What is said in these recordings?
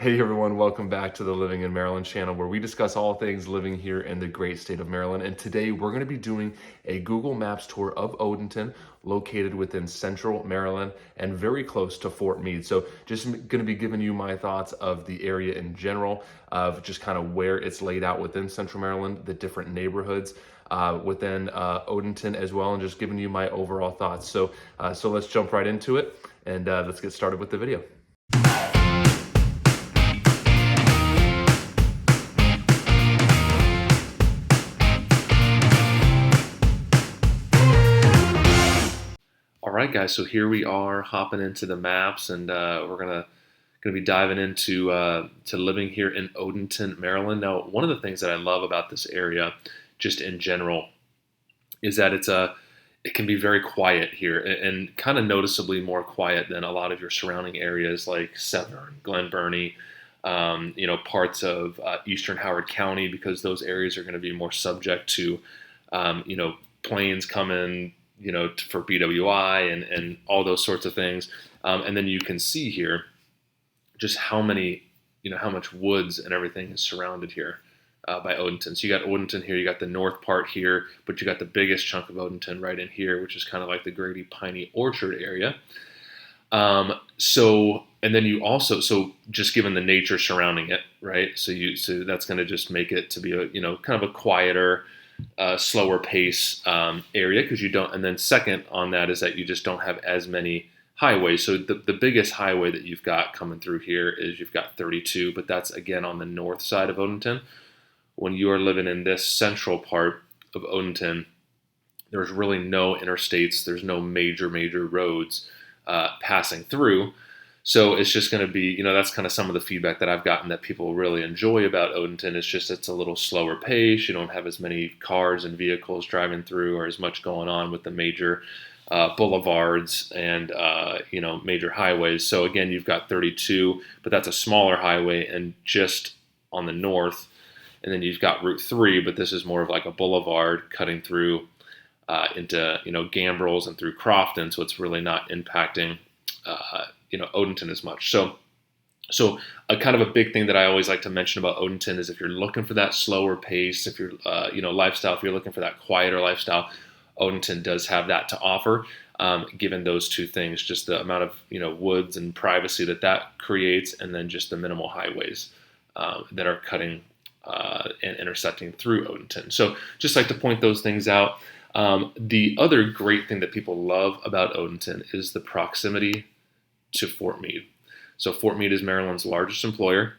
Hey everyone, welcome back to the Living in Maryland channel where we discuss all things living here in the great state of Maryland. And today we're going to be doing a Google Maps tour of Odenton, located within central Maryland and very close to Fort Meade. So just going to be giving you my thoughts of the area in general, of just kind of where it's laid out within central Maryland, the different neighborhoods within Odenton as well, and just giving you my overall thoughts. So let's jump right into it and let's get started with the video. All right, guys. So here we are hopping into the maps, and we're gonna be diving into to living here in Odenton, Maryland. Now, one of the things that I love about this area, just in general, is that it can be very quiet here, and kind of noticeably more quiet than a lot of your surrounding areas like Severn, Glen Burnie, parts of eastern Howard County, because those areas are going to be more subject to planes coming, for BWI and all those sorts of things. And then you can see here just how much woods and everything is surrounded here by Odenton. So you got Odenton here, you got the north part here, but you got the biggest chunk of Odenton right in here, which is kind of like the Grady Piney Orchard area. And then you also, so just given the nature surrounding it, right? So that's going to just make it to be a, kind of a quieter, slower pace area, because you don't. And then second on that is that you just don't have as many highways. So the biggest highway that you've got coming through here is you've got 32, but that's again on the north side of Odenton. When you are living in this central part of Odenton, there's really no interstates. There's no major roads passing through. So it's just going to be, that's kind of some of the feedback that I've gotten that people really enjoy about Odenton. It's a little slower pace. You don't have as many cars and vehicles driving through, or as much going on with the major boulevards and, major highways. So again, you've got 32, but that's a smaller highway and just on the north. And then you've got Route 3, but this is more of like a boulevard cutting through into, Gambrills and through Crofton. So it's really not impacting Odenton as much. So a kind of a big thing that I always like to mention about Odenton is if you're looking for that slower pace, if you're lifestyle, if you're looking for that quieter lifestyle, Odenton does have that to offer. Given those two things, just the amount of woods and privacy that creates, and then just the minimal highways that are cutting and intersecting through Odenton. So just like to point those things out. The other great thing that people love about Odenton is the proximity to Fort Meade. So Fort Meade is Maryland's largest employer,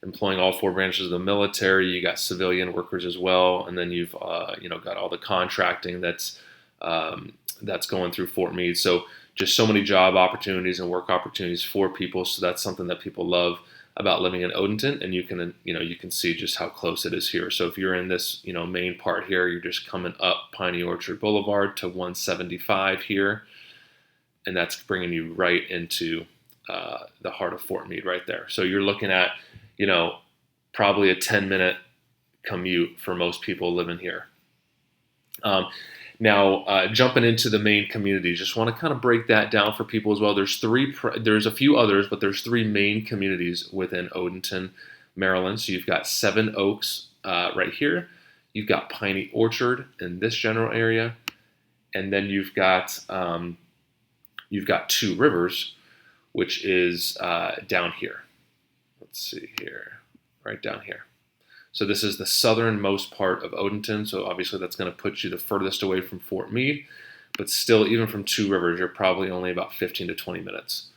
employing all four branches of the military. You got civilian workers as well, and then you've got all the contracting that's going through Fort Meade. So just so many job opportunities and work opportunities for people. So that's something that people love about living in Odenton, and you can see just how close it is here. So if you're in this main part here, you're just coming up Piney Orchard Boulevard to 175 here, and that's bringing you right into the heart of Fort Meade right there. So you're looking at probably a 10-minute commute for most people living here. Now, jumping into the main communities, just want to kind of break that down for people as well. There's a few others, but there's three main communities within Odenton, Maryland. So you've got Seven Oaks right here. You've got Piney Orchard in this general area, and then you've got Two Rivers, which is down here. Let's see here, right down here. So this is the southernmost part of Odenton, so obviously that's going to put you the furthest away from Fort Meade, but still, even from Two Rivers, you're probably only about 15 to 20 minutes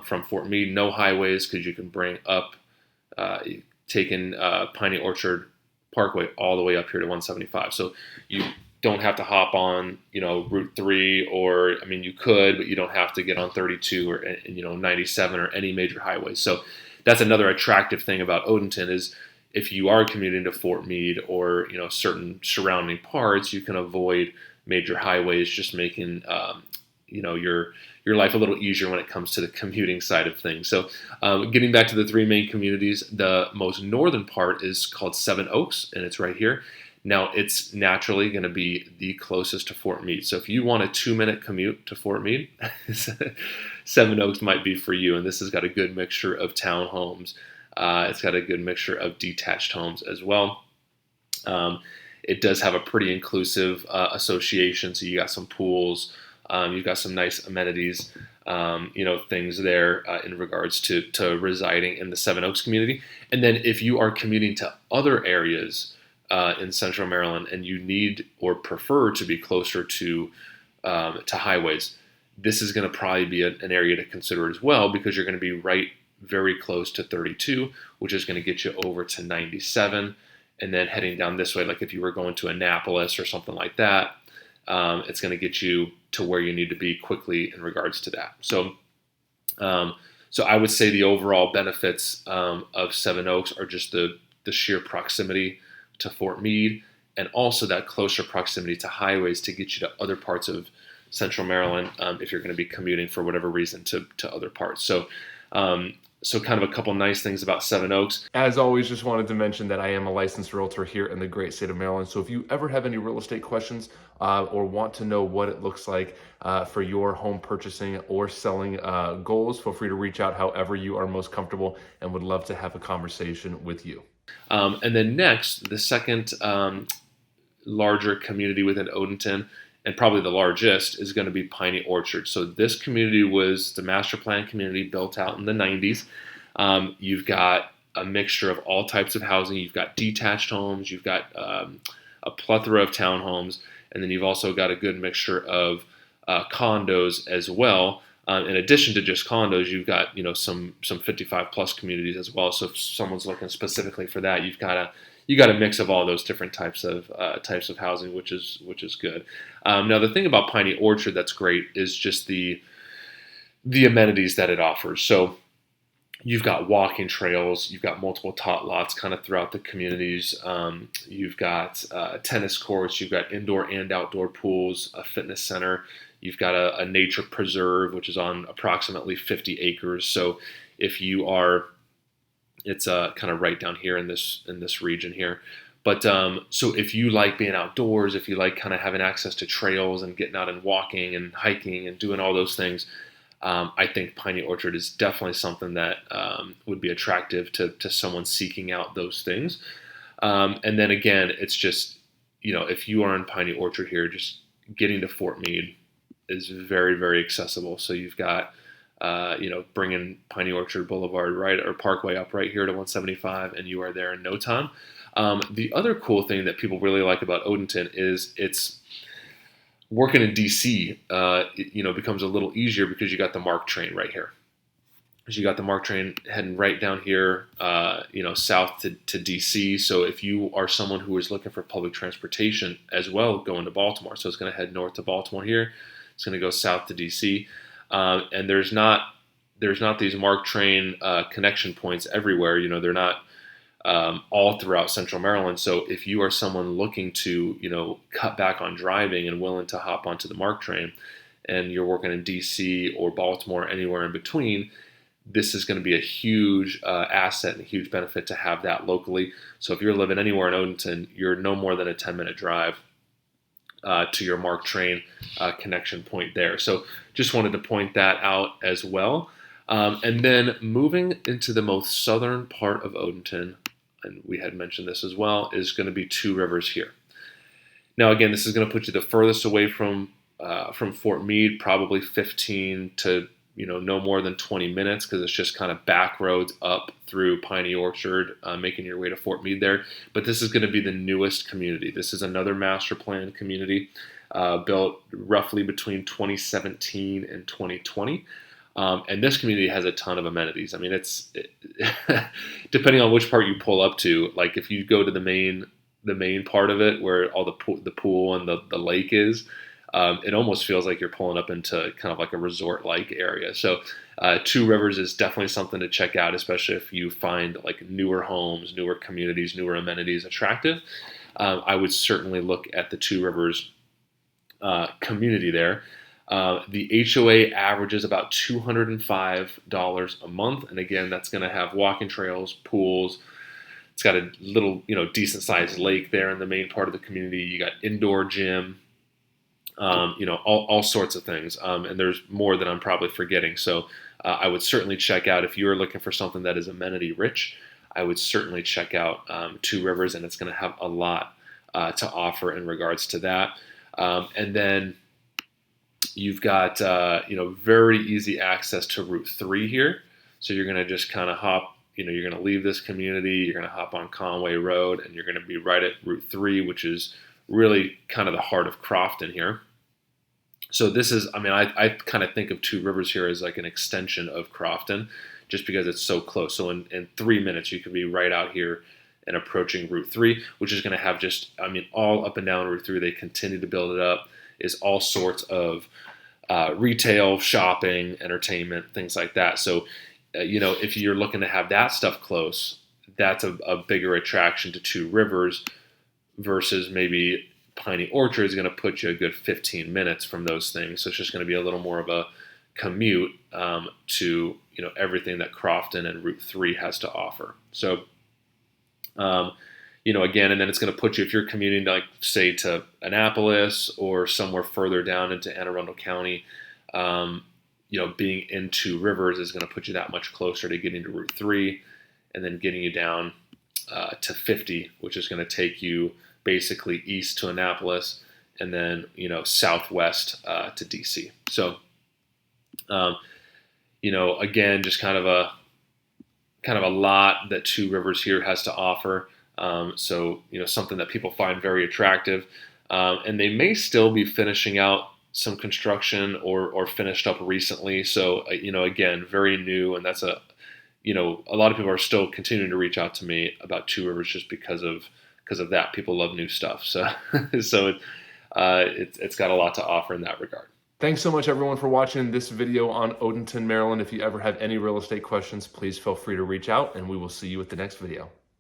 from Fort Meade. No highways, because you can bring up, taking Piney Orchard Parkway all the way up here to 175. So you don't have to hop on, Route 3, or, I mean, you could, but you don't have to get on 32 or, 97 or any major highways. So that's another attractive thing about Odenton is, if you are commuting to Fort Meade or certain surrounding parts, you can avoid major highways, just making your life a little easier when it comes to the commuting side of things. So getting back to the three main communities, the most northern part is called Seven Oaks, and it's right here. Now, it's naturally going to be the closest to Fort Meade. So if you want a 2-minute commute to Fort Meade, Seven Oaks might be for you. And this has got a good mixture of townhomes. It's got a good mixture of detached homes as well. It does have a pretty inclusive association. So you got some pools, you've got some nice amenities, things there in regards to residing in the Seven Oaks community. And then if you are commuting to other areas in Central Maryland and you need or prefer to be closer to highways, this is going to probably be an area to consider as well, because you're going to be very close to 32, which is going to get you over to 97. And then heading down this way, like if you were going to Annapolis or something like that, it's going to get you to where you need to be quickly in regards to that. So I would say the overall benefits of Seven Oaks are just the sheer proximity to Fort Meade, and also that closer proximity to highways to get you to other parts of Central Maryland if you're going to be commuting for whatever reason to other parts. So kind of a couple nice things about Seven Oaks. As always, just wanted to mention that I am a licensed realtor here in the great state of Maryland. So if you ever have any real estate questions or want to know what it looks like for your home purchasing or selling goals, feel free to reach out however you are most comfortable, and would love to have a conversation with you. And then next, the second larger community within Odenton, and probably the largest, is going to be Piney Orchard. So this community was the master plan community built out in the 90s. You've got a mixture of all types of housing. You've got detached homes. You've got a plethora of townhomes. And then you've also got a good mixture of condos as well. In addition to just condos, you've got some 55 plus communities as well. So if someone's looking specifically for that, you got a mix of all those different types of housing, which is good. Now the thing about Piney Orchard that's great is just the amenities that it offers. So you've got walking trails, you've got multiple tot lots kind of throughout the communities. You've got tennis courts, you've got indoor and outdoor pools, a fitness center. You've got a nature preserve, which is on approximately 50 acres. So if you are, it's kind of right down here in this region here. But so if you like being outdoors, if you like kind of having access to trails and getting out and walking and hiking and doing all those things, I think Piney Orchard is definitely something that would be attractive to someone seeking out those things. And then again, it's just, if you are in Piney Orchard here, just getting to Fort Meade is very accessible. So you've got, bringing Piney Orchard Boulevard or Parkway up right here to 175, and you are there in no time. The other cool thing that people really like about Odenton is it's working in DC. Becomes a little easier because you got the MARC train right here. So you got the MARC train heading right down here, south to DC. So if you are someone who is looking for public transportation as well, going to Baltimore, so it's going to head north to Baltimore here. It's going to go south to DC, and there's not these MARC train connection points everywhere. They're not all throughout Central Maryland. So if you are someone looking to cut back on driving and willing to hop onto the MARC train, and you're working in DC or Baltimore, anywhere in between, this is going to be a huge asset and a huge benefit to have that locally. So if you're living anywhere in Odenton, you're no more than a 10-minute drive to your MARC train connection point there. So just wanted to point that out as well. And then moving into the most southern part of Odenton, and we had mentioned this as well, is going to be Two Rivers here. Now again, this is going to put you the furthest away from Fort Meade, probably 15 to no more than 20 minutes, because it's just kind of back roads up through Piney Orchard, making your way to Fort Meade there. But this is going to be the newest community. This is another master plan community built roughly between 2017 and 2020. And this community has a ton of amenities. I mean, depending on which part you pull up to, like if you go to the main part of it where all the pool and the lake is, it almost feels like you're pulling up into kind of like a resort-like area. So Two Rivers is definitely something to check out, especially if you find like newer homes, newer communities, newer amenities attractive. I would certainly look at the Two Rivers community there. The HOA averages about $205 a month. And again, that's going to have walking trails, pools, It's got a little, decent sized lake there in the main part of the community. You got indoor gym, all sorts of things. And there's more that I'm probably forgetting. So I would certainly check out, if you're looking for something that is amenity rich, I would certainly check out Two Rivers, and it's going to have a lot to offer in regards to that. And then you've got very easy access to Route 3 here. So you're going to just kind of hop, you're going to leave this community, you're going to hop on Conway Road, and you're going to be right at Route 3, which is really kind of the heart of Crofton here. So this is, I kind of think of Two Rivers here as like an extension of Crofton, just because it's so close. So in 3 minutes, you could be right out here and approaching Route 3, which is going to have just, all up and down Route 3. They continue to build it up. Is all sorts of retail, shopping, entertainment, things like that. So, if you're looking to have that stuff close, that's a bigger attraction to Two Rivers versus maybe Piney Orchard is going to put you a good 15 minutes from those things. So it's just going to be a little more of a commute to everything that Crofton and Route 3 has to offer. So, again, and then it's going to put you, if you're commuting, like say to Annapolis or somewhere further down into Anne Arundel County, being in Two Rivers is going to put you that much closer to getting to Route 3, and then getting you down to 50, which is going to take you basically east to Annapolis, and then southwest to DC. So, again, just kind of a lot that Two Rivers here has to offer. So something that people find very attractive, and they may still be finishing out some construction or finished up recently. So again, very new, and that's a lot of people are still continuing to reach out to me about Two Rivers just because of that. People love new stuff, so it's got a lot to offer in that regard. Thanks so much, everyone, for watching this video on Odenton, Maryland. If you ever have any real estate questions, please feel free to reach out, and we will see you at the next video.